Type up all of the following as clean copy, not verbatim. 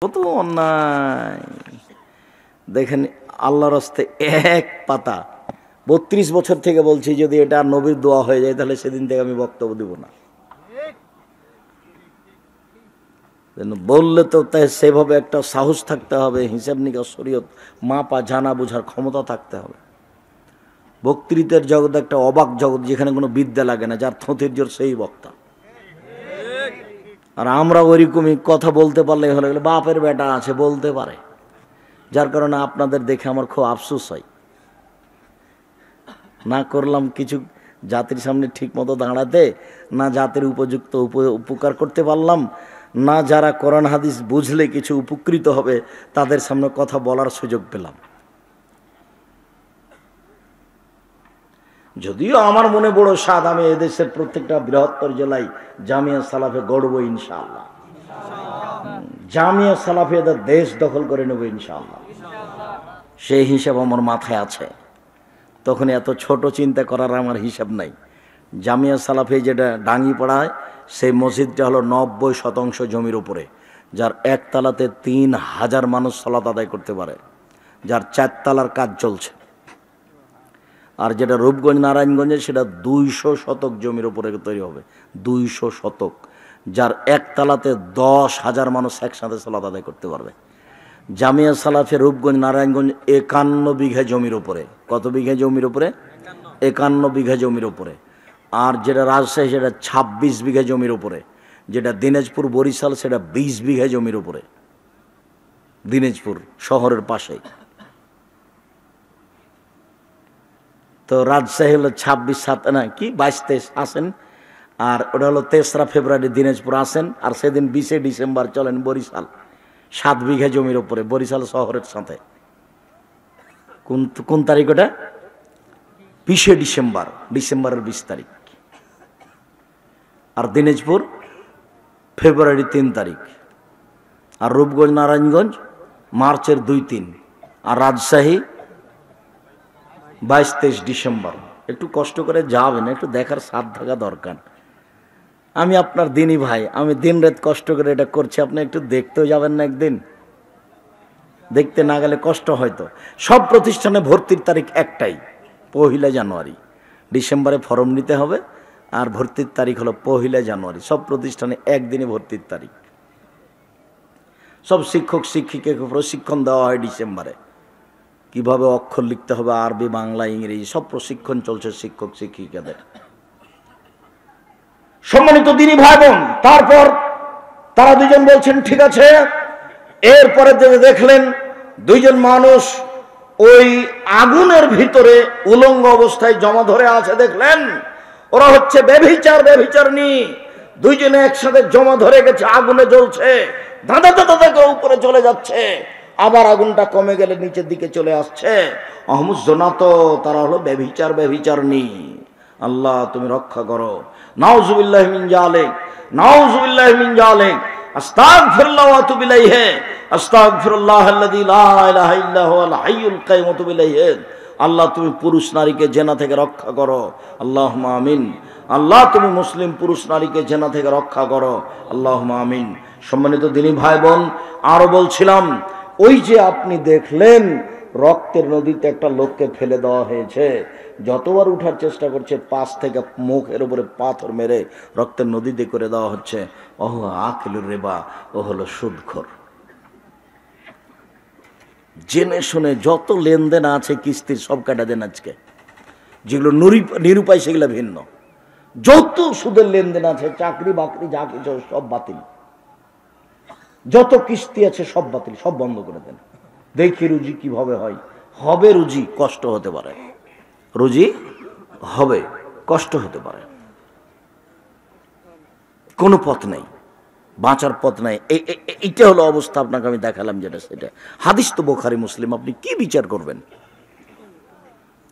কত অন্যায় দেখেন। আল্লাহর রাস্তে এক পাতা 32 বছর থেকে বলছি, যদি এটা নবীর দোয়া হয়ে যায় তাহলে সেদিন থেকে আমি বক্তব্য দিব না। বললে তো তাই সেভাবে একটা সাহস থাকতে হবে, হিসাব নিকাশ শরীয়ত মাপা জানা বোঝার ক্ষমতা থাকতে হবে। বক্তৃতার জগৎ একটা অবাক জগৎ, যেখানে কোনো বিদ্যা লাগে না, যার থোঁতের জোর সেই বক্তা। আর আমরা ওইরকমই কথা বলতে পারলে হলে বাপের বেটা আছে বলতে পারে, যার কারণে আপনাদের দেখে আমার খুব আফসোস হয়। না করলাম কিছু জাতির সামনে ঠিক মতো দাঁড়াতে, না জাতির উপযুক্ত উপকার করতে পারলাম, না যারা কোরআন হাদিস বুঝলে কিছু উপকৃত হবে তাদের সামনে কথা বলার সুযোগ পেলাম। যদিও আমার মনে বড় স্বাদ, আমি এদেশের প্রত্যেকটা বৃহত্তর জেলায় জামিয়া সালাফে গড়ব ইনশাআল্লাহ। জামিয়া সালাফে এদের দেশ দখল করে নেব ইনশাআল্লাহ, সেই হিসাব আমার মাথায় আছে। তখন এত ছোট চিন্তা করার আমার হিসাব নাই। জামিয়া সালাফে যেটা ডাঙ্গিপাড়ায়, সেই মসজিদটা হলো 90% জমির উপরে, যার একতলাতে 3000 মানুষ সালাত আদায় করতে পারে, যার 4 তলার কাজ চলছে। আর যেটা রূপগঞ্জ নারায়ণগঞ্জে, সেটা 200 শতক জমির উপরে তৈরি হবে, 200 শতক, যার একতলাতে 10,000 মানুষ একসাথে সালাত আদায় করতে পারবে। জামিয়া সালাফে রূপগঞ্জ নারায়ণগঞ্জ 51 বিঘা জমির উপরে। কত বিঘা জমির উপরে? 51 বিঘা জমির উপরে। আর যেটা রাজশাহী, সেটা 26 বিঘা জমির উপরে। যেটা দিনাজপুর বরিশাল, সেটা 20 বিঘা জমির উপরে, দিনাজপুর শহরের পাশে। তো রাজশাহী হলো 22-23 আসেন, আর ওটা হলো 3রা ফেব্রুয়ারি দিনাজপুর আসেন, আর সেদিন 20 ডিসেম্বর চলেন বরিশাল, 7 বিঘা জমির উপরে, বরিশাল শহরের সাথে। কোন তারিখ ওটা? 20 ডিসেম্বর, ডিসেম্বরের 20 তারিখ। আর দিনাজপুর ফেব্রুয়ারি 3 তারিখ। আর রূপগঞ্জ নারায়ণগঞ্জ মার্চের 2-3। আর রাজশাহী 22-23 ডিসেম্বর। একটু কষ্ট করে যাবেন, একটু দেখার সাথ থাকা দরকার। আমি আপনার দিনই ভাই, আমি দিন রাত কষ্ট করে এটা করছি, আপনি একটু দেখতেও যাবেন না একদিন? দেখতে না গেলে কষ্ট হয়তো। সব প্রতিষ্ঠানে ভর্তির তারিখ একটাই, 1 জানুয়ারি। ডিসেম্বরে ফর্ম নিতে হবে, আর ভর্তির তারিখ হলো 1 জানুয়ারি। সব প্রতিষ্ঠানে একদিনে ভর্তির তারিখ। সব শিক্ষক শিক্ষিকাকে প্রশিক্ষণ দেওয়া হয় ডিসেম্বরে, কিভাবে অক্ষর লিখতে হবে, আরবি, বাংলা, ইংরেজি, সব প্রশিক্ষণ চলছে শিক্ষক শিক্ষিকাদের। সম্মানিত দিনী ভাই বোন, তারপর তারা দুজন বলছেন ঠিক আছে। এরপরে দেখলেন 2জন মানুষ ওই আগুনের ভিতরে উলঙ্গ অবস্থায় জমা ধরে আছে। দেখলেন ওরা হচ্ছে ব্যভিচারনী। 2জনে একসাথে জমা ধরে গেছে, আগুনে জ্বলছে, দাদা দাদা দাদা উপরে চলে যাচ্ছে, আবার আগুনটা কমে গেলে নিচের দিকে চলে আসছে। অহমুজ্জনাত, তারা হলো ব্যভিচারনী। আল্লাহ তুমি রক্ষা করো। নাউজুবিল্লাহি মিন জালিক, নাউজুবিল্লাহি মিন জালিক। আস্তাগফিরুল্লাহ ওয়া আতুবু ইলাইহি, আস্তাগফিরুল্লাহাল্লাযী লা ইলাহা ইল্লা হুয়াল হাইয়ুল কাইয়্যুম ওয়া আতুবু ইলাইহি। আল্লাহ তুমি পুরুষ নারীকে জেনা থেকে রক্ষা করো, আল্লাহুম্মা আমিন। আল্লাহ তুমি মুসলিম পুরুষ নারীকে জেনা থেকে রক্ষা করো, আল্লাহুম্মা আমিন। সম্মানিত দিনী ভাই বোন, আরো বলছিলাম, ওই যে আপনি দেখলেন রক্তের নদীতে একটা লোককে ফেলে দেওয়া হয়েছে, যতবার উঠার চেষ্টা করছে পাশ থেকে মুখের উপরে পাথর মেরে রক্তের নদীতে করে দেওয়া হচ্ছে। ওহ আকিলুর রিবা, ও হলো সুদখোর। জেনে শুনে যত লেনদেন আছে কিস্তির সব কাটা দেন আজকে, যেগুলো নিরুপায় সেগুলো ভিন্ন। যত সুদের লেনদেন আছে, চাকরি বাকরি যা কিছু সব বাতিল, যত কিস্তি আছে সব বাতিল, সব বন্ধ করে দেন। দেখি রুজি কিভাবে হয়। হবে রুজি, কষ্ট হতে পারে, রুজি হবে, কষ্ট হতে পারে, কোনো পথ নেই, বাঁচার পথ নাই। এইটা হলো অবস্থা। আপনাকে আমি দেখালাম যেটা, সেটা হাদিস তো বুখারী মুসলিম, আপনি কি বিচার করবেন?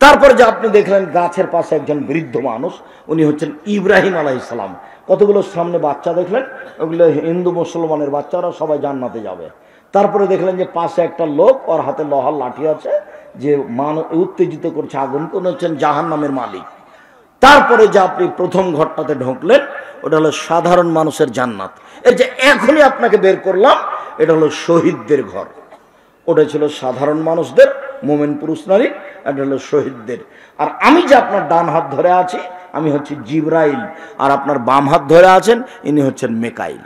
তারপরে যে আপনি দেখলেন গাছের পাশে একজন বৃদ্ধ মানুষ, উনি হচ্ছেন ইব্রাহিম আলাইহিস সালাম। কতগুলো সামনে বাচ্চা দেখলেন, ওগুলো হিন্দু মুসলমানের বাচ্চা, ওরা সবাই জান্নাতে যাবে। তারপরে দেখলেন যে পাশে একটা লোক, ওর হাতে লোহার লাঠি আছে, যে মানুষ উত্তেজিত করছে আগুনকে, উনি হচ্ছেন জাহান্নামের মালিক। তারপরে যে আপনি প্রথম ঘরটাতে ঢুকলেন, ওটা হলো সাধারণ মানুষের জান্নাত। এই যে এখনই আপনাকে বের করলাম, এটা হলো শহীদদের ঘর। ওটা ছিল সাধারণ মানুষদের, মোমেন পুরুষ নারী, এটা হলো শহীদদের। আর আমি যে আপনার ডান হাত ধরে আছি, আমি হচ্ছে জিবরাইল, আর আপনার বাম হাত ধরে আছেন ইনি হচ্ছেন মেকাইল।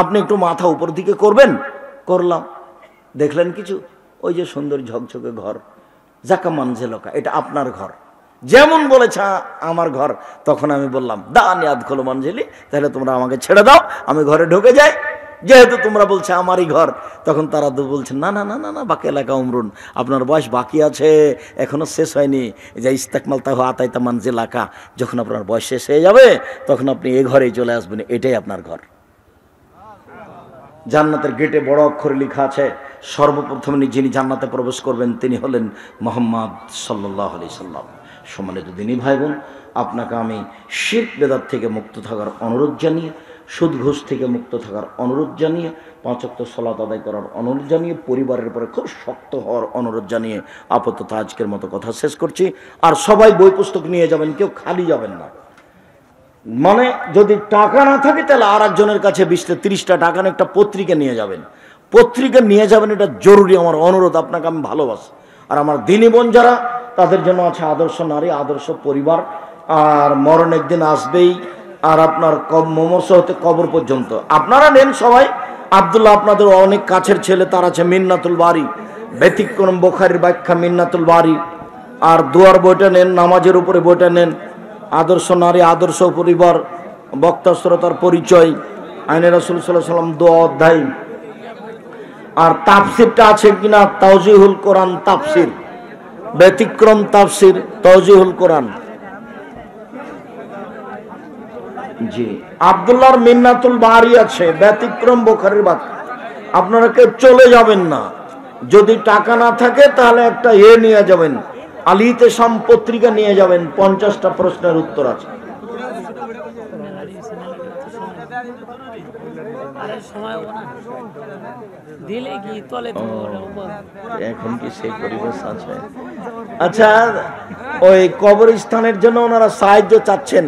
আপনি একটু মাথা উপর দিকে করবেন, করলাম, দেখলেন কিছু? ওই যে সুন্দর ঝকঝকে ঘর, জাকা মানজেলকা, এটা আপনার ঘর। যেমন বলেছে আমার ঘর, তখন আমি বললাম দানি আদখল মানজেলি, তাহলে তোমরা আমাকে ছেড়ে দাও, আমি ঘরে ঢুকে যাই। যেহেতু তোমরা বলছে আমারই ঘর, তখন তারা তো বলছে না না না না না, বাকি এলাকা উমরুন, আপনার বয়স বাকি আছে, এখনো শেষ হয়নি। যে ইস্তাকমাল তাহ আতাইতা মানজিলাকা, যখন আপনার বয়স শেষ হয়ে যাবে তখন আপনি এই ঘরেই চলে আসবেন, এটাই আপনার ঘর। জান্নাতের গেটে বড় অক্ষরে লেখা আছে, সর্বপ্রথম যিনি জান্নাতে প্রবেশ করবেন তিনি হলেন মুহাম্মদ সাল্লাল্লাহু আলাইহি সাল্লাম। সম্মানিত দিনী ভাই বোন, আপনাকে আমি শিরক বেদাত থেকে মুক্ত থাকার অনুরোধ জানিয়ে, সুদ ঘুষ থেকে মুক্ত থাকার অনুরোধ জানিয়ে, 5 ওয়াক্ত সালাত আদায় করার অনুরোধ জানিয়ে, পরিবারের উপরে খুব শক্ত হওয়ার অনুরোধ জানিয়ে আপাতত আজকের মতো কথা শেষ করছি। আর সবাই বই পুস্তক নিয়ে যাবেন, কেউ খালি যাবেন না। মানে যদি টাকা না থাকে তাহলে আর একজনের কাছে 20-30টা টাকা নিয়ে একটা পত্রিকা নিয়ে যাবেন, পত্রিকা নিয়ে যাবেন, এটা জরুরি। আমার অনুরোধ, আপনাকে আমি ভালোবাসি। আর আমার দিনী বোন যারা, তাদের জন্য আছে আদর্শ নারী, আদর্শ পরিবার। আর মরণ একদিন আসবেই, আর আপনার মমর্ষ হতে কবর পর্যন্ত আপনারা নেন সবাই। আব্দুল্লাহ আপনাদের অনেক কাছের ছেলে, তার আছে মিন্নাতুল বারি, ব্যতিক্রম বুখারীর ব্যাখ্যা মিন্নাতুল বারি। আর দুয়ার বইটা নেন, নামাজের উপরে বইটা নেন, আদর্শ নারী, আদর্শ পরিবার, বক্তা শ্রোতার পরিচয়, আইনে রাসূল সাল্লাল্লাহু আলাইহি ওয়াসাল্লাম 2 অধ্যায়। আর তাফসিরটা আছে কিনা, তাওজিহুল কোরআন তাফসির, ব্যতিক্রম তাফসির, তাওজিহুল কোরআন। জি, আব্দুল্লাহর মিন্নাতুল বারি আছে, ব্যতিক্রম বুখারীর ব্যাখ্যা। আপনারা কেউ চলে যাবেন না, যদি টাকা না থাকে তাহলে একটা নিয়ে যাবেন, আলিতে সাম পত্রিকা নিয়ে যাবেন, 50টা প্রশ্নের উত্তর আছে। এখন কি সেই পরিবেশ আছে? আচ্ছা, ওই কবরস্থানের জন্য ওনারা সাহায্য চাচ্ছেন,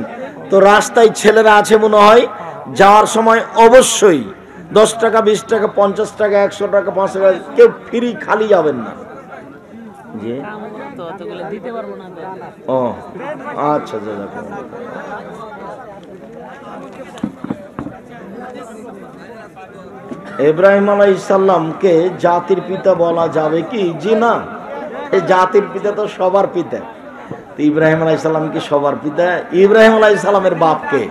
তো রাস্তায় ছেলেরা আছে মনে হয়, যাওয়ার সময় অবশ্যই 10 টাকা, 20 টাকা, 50 টাকা, 100 টাকা, 5 টাকা, কেউ ফ্রি খালি যাবেন না। ও আচ্ছা, ইব্রাহিম আলাইহিস সালামকে জাতির পিতা বলা যাবে কি? জি না, এই জাতির পিতা তো সবার পিতা। তো ইব্রাহিম আলাইহিস সালাম কি সবার পিতা? ইব্রাহিম আলাইহিস সালামের বাপ কে?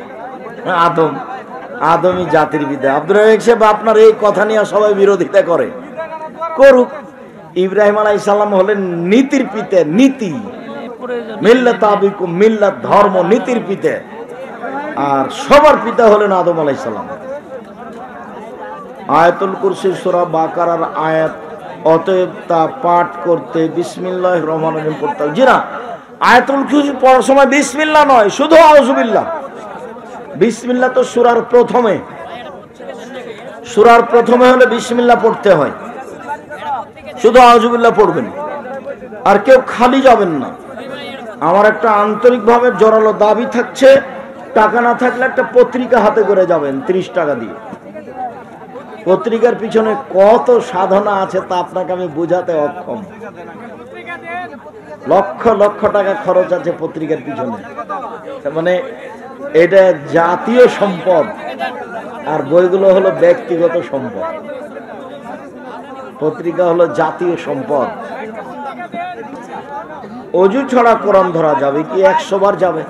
আদম, আদমই জাতির পিতা। আব্দুর রাজ্জাক সাহেব আপনার এই কথা নিয়ে সবাই বিরোধিতা করে, করুক। ইব্রাহিম আলাইহিস সালাম হলেন নীতির পিতা, নীতি, মিল্লাত আবিকুম, মিল্লাত ধর্ম, নীতির পিতা। আর সবার পিতা হলেন আদম আলাইহিস সালাম। আয়াতুল কুরসি সূরা বাকারার আয়াত, অতএব তা পাঠ করতে বিসমিল্লাহির রহমানির রহিম পড়তে হবে। জি না, আয়াতুল কুরসি পড়ার সময় বিসমিল্লাহ নয়, শুধু আউযুবিল্লাহ। বিসমিল্লাহ তো সূরার প্রথমে, সূরার প্রথমে হলে বিসমিল্লাহ পড়তে হয়, শুধু আউযুবিল্লাহ পড়বেন। আর কেউ খালি যাবেন না। আমার একটা আন্তরিকভাবে জোরালো দাবি থাকছে, টাকা না থাকলে একটা পত্রিকা হাতে করে যাবেন 30 টাকা দিয়ে। পত্রিকার পিছনে কত সাধনা আছে তা আপনাকে আমি বোঝাতে অক্ষম। লক্ষ লক্ষ টাকা খরচ আছে পত্রিকার পিছনে। মানে এটা জাতীয় সম্পদ, আর বইগুলো হলো ব্যক্তিগত সম্পদ। পত্রিকা হলো জাতীয় সম্পদ। অজু ছাড়া কোরআন ধরা যাবে কি? 100 বার যাবে।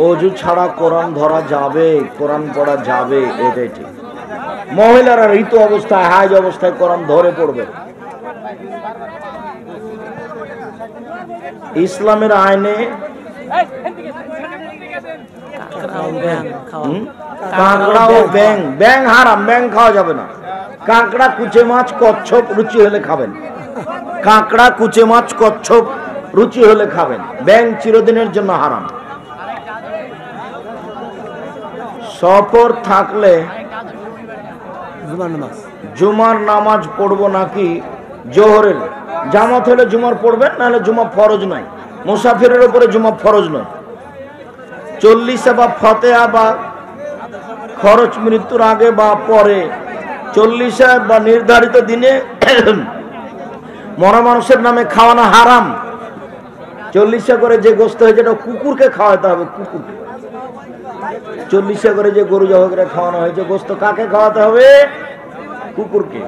অজু ছাড়া কোরআন ধরা যাবে, কোরআন পড়া যাবে, এটাই ঠিক। মহিলারা ঋতু অবস্থায়, হাইজ অবস্থায় কোরআন ধরে পড়বে। ইসলামের আইনে কাঁকড়া ও ব্যাং, ব্যাং হারাম, ব্যাং খাওয়া যাবে না। কাঁকড়া, কুচে মাছ, কচ্ছপ রুচি হলে খাবেন। কাঁকড়া, কুচে মাছ, কচ্ছপ রুচি হলে খাবেন। ব্যাং চিরদিনের জন্য হারাম। সফর থাকলে জুমার নামাজ পড়বো নাকি জোহরের? জামাত হলে জুমার পড়বেন, নাহলে জুমা ফরজ নয়। মুসাফিরের উপরে জুমা ফরজ নয়। 40 বা ফতেহা বা খরচ মৃত্যুর আগে বা পরে 40 বা নির্ধারিত দিনে মরা মানুষের নামে খাওয়ানো হারাম। 40 করে যে গোস্ত হয়েছে এটা কুকুরকে খাওয়াতে হবে, কুকুরকে। 40 করে যে গরু জবাই করে খাওয়ানো হয়েছে গোস্ত কাকে খাওয়াতে হবে? কুকুরকে।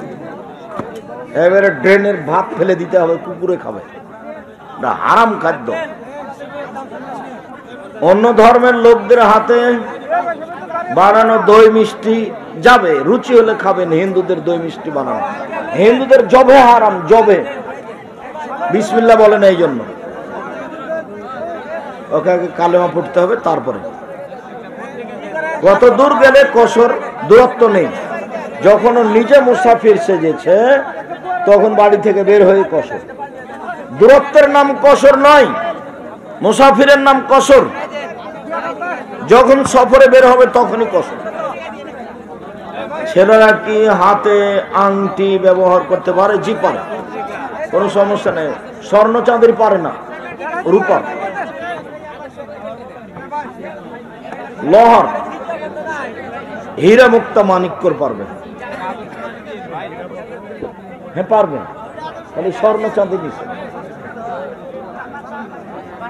এবারে ড্রেনের ভাত ফেলে দিতে হবে, কুকুরে খাবে, এটা হারাম খাদ্য। অন্য ধর্মের লোকদের হাতে বানানো দই মিষ্টি যাবে, রুচি হলে খাবেন। হিন্দুদের দই মিষ্টি বানানো, হিন্দুদের জবে হারাম, জবে বিসমিল্লাহ বলেন, এই জন্য ওকে আগে কালেমা পড়তে হবে, তারপরে। কত দূর গেলে কসর, দূরত্ব নেই। যখন ও নিজে মুসাফির সেজেছে তখন বাড়ি থেকে বের হয়ে কসর। দূরত্বের নাম কসর নয়, মুসাফিরের নাম কসর। যখন সফরে বের হবে তখনই কসর। ছেলেরা কি হাতে আংটি ব্যবহার করতে পারে? জি পারে, কোনো সমস্যা নেই। স্বর্ণ চাঁদের পারে না, রূপার, লোহার, হীরা মুক্তা মানিক্যর পারবে। হ্যাঁ পারবে, খালি স্বর্ণ চাঁদি নিছে।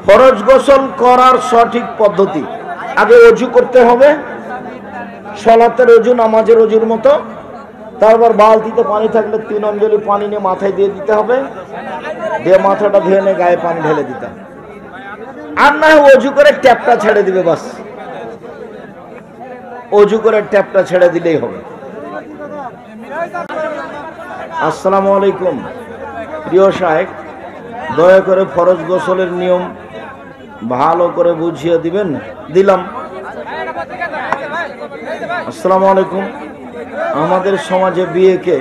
ফরজ গোসল করার সঠিক পদ্ধতি: আগে অজু করতে হবে, সালাতের অজু, নামাজের অজুর মতো। তারপর বালতিতে পানি থাকলে 3 অঞ্জলি পানি নিয়ে মাথায় দিয়ে দিতে হবে, দিয়ে মাথাটা ধুয়ে নিয়ে গায়ে পানি ঢেলে দিতে হবে। আর না হয় অজু করে ট্যাপটা ছেড়ে দিবে, বাস। অজু করে ট্যাপটা ছেড়ে দিলেই হবে। আসসালামু আলাইকুম। প্রিয় শায়েখ, দয়া করে ফরজ গোসলের নিয়ম ভালো করে বুঝিয়ে দিবেন। দিলাম। আসসালামু আলাইকুম। আমাদের সমাজে বিয়েকে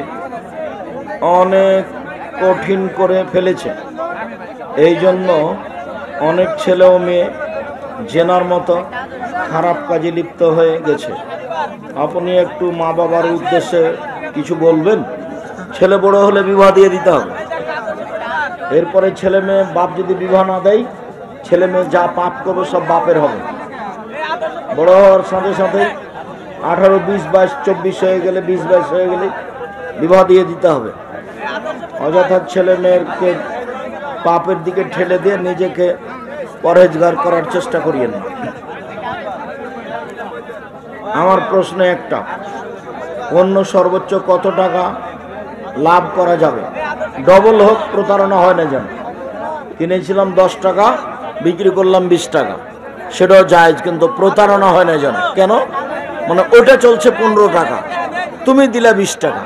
অনেক কঠিন করে ফেলেছে, এই জন্য অনেক ছেলে ও মেয়ে জেনার মতো খারাপ কাজে লিপ্ত হয়ে গেছে। আপনি একটু মা বাবার উদ্দেশ্যে কিছু বলবেন? ছেলে বড় হলে বিবাহ দিয়ে দিতে হবে। এরপরে ছেলে মেয়ে, বাপ যদি বিবাহ না দেয়, ছেলে মেয়ে যা পাপ করবে সব বাপের হবে। বড় হওয়ার সাথে সাথে 18, 20, 22, 24 হয়ে গেলে, 20, 22 হয়ে গেলে বিবাহ দিয়ে দিতে হবে। অযথা ছেলে মেয়েকে পাপের দিকে ঠেলে দিয়ে নিজেকে পরহেজগার করার চেষ্টা করিয়ে না। আমার প্রশ্ন একটা: অন্য সর্বোচ্চ কত টাকা লাভ করা যাবে? ডবল হোক, প্রতারণা হয় না যেন। কিনেছিলাম 10 টাকা, বিক্রি করলাম 20 টাকা, সেটাও জায়েজ, কিন্তু প্রতারণা হয় না যেন। কেন? মানে ওটা চলছে 15 টাকা, তুমি দিলা 20 টাকা,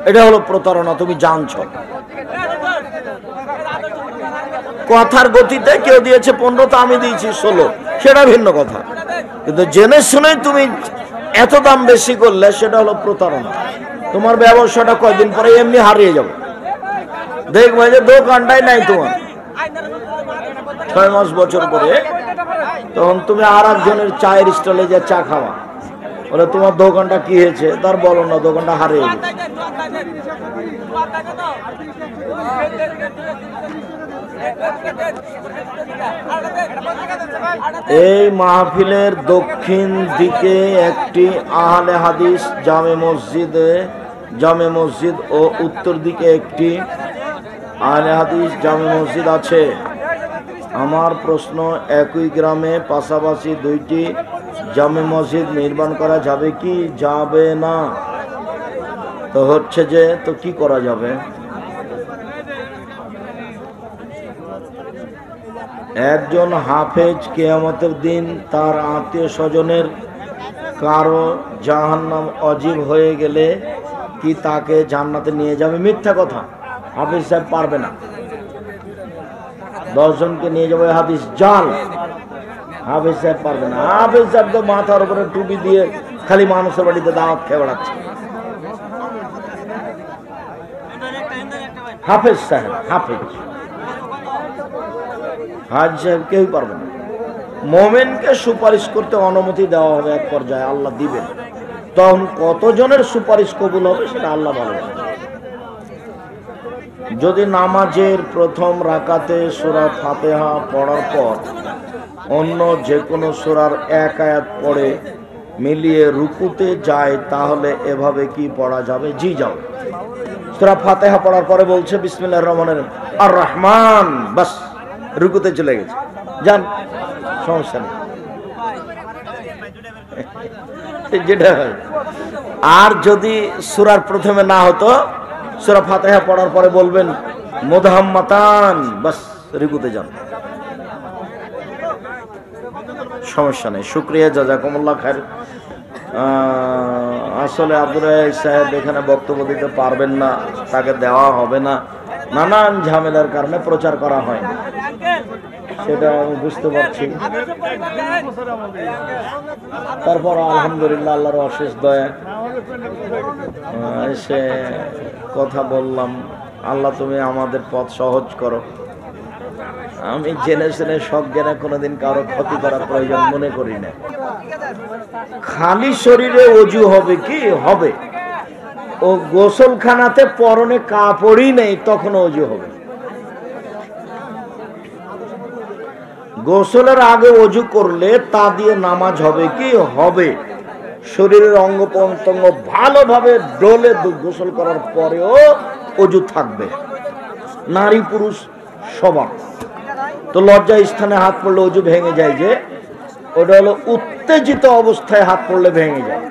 এটা হলো প্রতারণা, তুমি জানছো। কথার গতিতে কেউ দিয়েছে 15, তো আমি দিয়েছি 16, সেটা ভিন্ন কথা। কিন্তু জেনে শুনে তুমি এত দাম বেশি করলে সেটা হলো প্রতারণা। তোমার ব্যবসাটা কয়দিন পরে এমনি হারিয়ে যাবে, দেখবে যে দোকানটাই নাই তোমার। 6 মাস বছর পরে তখন তুমি আর একজনের চায়ের স্টলে যে চা খাওয়া, বলে তোমার দোকানটা কি হয়েছে, তার বলো না, দোকানটা হারিয়ে গেছে। এই মাহফিলের দক্ষিণ দিকে একটি আহলে হাদিস জামে মসজিদ ও উত্তর দিকে একটি আহলে হাদিস জামে মসজিদ আছে। আমার প্রশ্ন, একই গ্রামে পাশাপাশি 2টি জামে মসজিদ নির্মাণ করা যাবে কি যাবে না? তো হচ্ছে যে, তো কি করা যাবে? একজন হাফেজ কিয়ামতের দিন তার আত্মীয় স্বজনের কারো জাহান্নাম অজীব হয়ে গেলে কি তাকে জান্নাতে নিয়ে যাবে? মিথ্যা কথা, হাফেজ সাহেব পারবে না। 10 জনকে নিয়ে যাবে, হাদিস জাল, হাফেজ সাহেব পারবে না। হাফেজ সাহেব তো মাথার উপরে টুপি দিয়ে খালি মানুষের বাড়িতে দাওয়াত খেয়ে বেড়াচ্ছে। হাফেজ সাহেব, হাফেজ, হাজ সাহেব কেউ পারবে না। মোমেনকে সুপারিশ করতে অনুমতি দেওয়া হবে এক পর্যায়ে, আল্লাহ দিবেন। তখন কতজনের সুপারিশ কবুল হবে সেটা আল্লাহ বলেন। যদি নামাজের প্রথম রাকাতে সূরা ফাতিহা পড়ার পর অন্য যে কোনো সূরার 1 আয়াত পড়ে মিলিয়ে রুকুতে যায় তাহলে এভাবে কি পড়া যাবে? জি যাও। সূরা ফাতিহা পড়ার পরে বলছে বিসমিল্লাহির রহমানির রহিম আর রহমান, বাস রুকুতে চলে গেছে, যান, সমস্যা নেই। যেটা আর যদি সূরার প্রথমে না হতো, সূরা ফাতিহা পড়ার পরে বলবেন মুদাহাম্মাতান, বাস রুকুতে যান, সমস্যা নেই। শুকরিয়া, জাযাকুমুল্লাহ খায়র। আসলে আব্দুর রাজ্জাক সাহেব এখানে বক্তব্য দিতে পারবেন না, তাকে দেওয়া হবে না, নানান ঝামেলার কারণে প্রচার করা হয় না, সেটা আমি বুঝতে পারছি। তারপর আলহামদুলিল্লাহ আল্লাহর অশেষ দয়া, এসে কথা বললাম। আল্লাহ তুমি আমাদের পথ সহজ করো। আমি জেনে শুনে সব জেনে কোনোদিন কারো ক্ষতি করার প্রয়োজন মনে করি না। খালি শরীরে ওযু হবে কি? হবে। ও গোসলখানাতে পরনে কাপড়ই নেই, তখন ওযু হবে। গোসলের আগে ওযু করলে তা দিয়ে নামাজ হবে কি? হবে। শরীরের অঙ্গ প্রত্যঙ্গ ভালোভাবে ডলে গোসল করার পরেও ওযু থাকবে, নারী পুরুষ সবার। তো লজ্জা স্থানে হাত পড়লে ওযু ভেঙে যায়, যে ওটা হলো উত্তেজিত অবস্থায় হাত পড়লে ভেঙে যায়।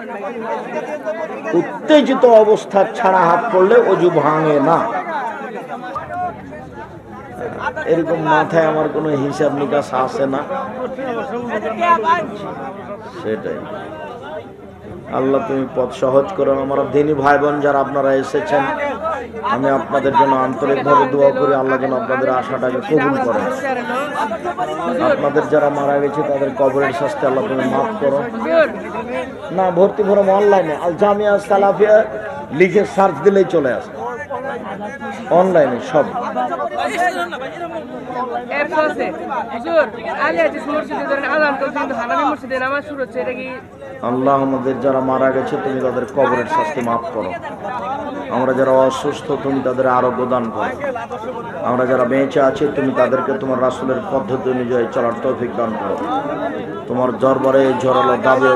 উত্তেজিত অবস্থা ছাড়া হাত পড়লে ওযু ভাঙে না। এরকম মাথায় আমার কোনো হিসাব নিকাশ আসে না, সেটাই। আল্লাহ তুমি পথ সহজ করো। আমার দিনী ভাই বোন যারা আপনারা এসেছেন, আমি আপনাদের জন্য আন্তরিকভাবে দোয়া করি, আল্লাহ যেন আপনাদের আশাটাকে কবুল করেন। আপনাদের যারা মারা গেছে তাদের কবরের শাস্তি আল্লাহ তুমি মাফ করো। না, ভর্তি ফরম অনলাইনে আল জামিয়া সালাফিয়া লিখে সার্চ দিলেই চলে আসে, অনলাইনে সব। আল্লাহ আমাদের যারা মারা গেছে তুমি তাদের কবরের শাস্তি মাফ করো। আমরা যারা অসুস্থ তুমি তাদের আরোগ্য দান করো। আমরা যারা বেঁচে আছি তুমি তাদেরকে তোমার রাসূলের পদ্ধতি অনুযায়ী চলার তৌফিক দান করো। তোমার দরবারে জোরালো দাবি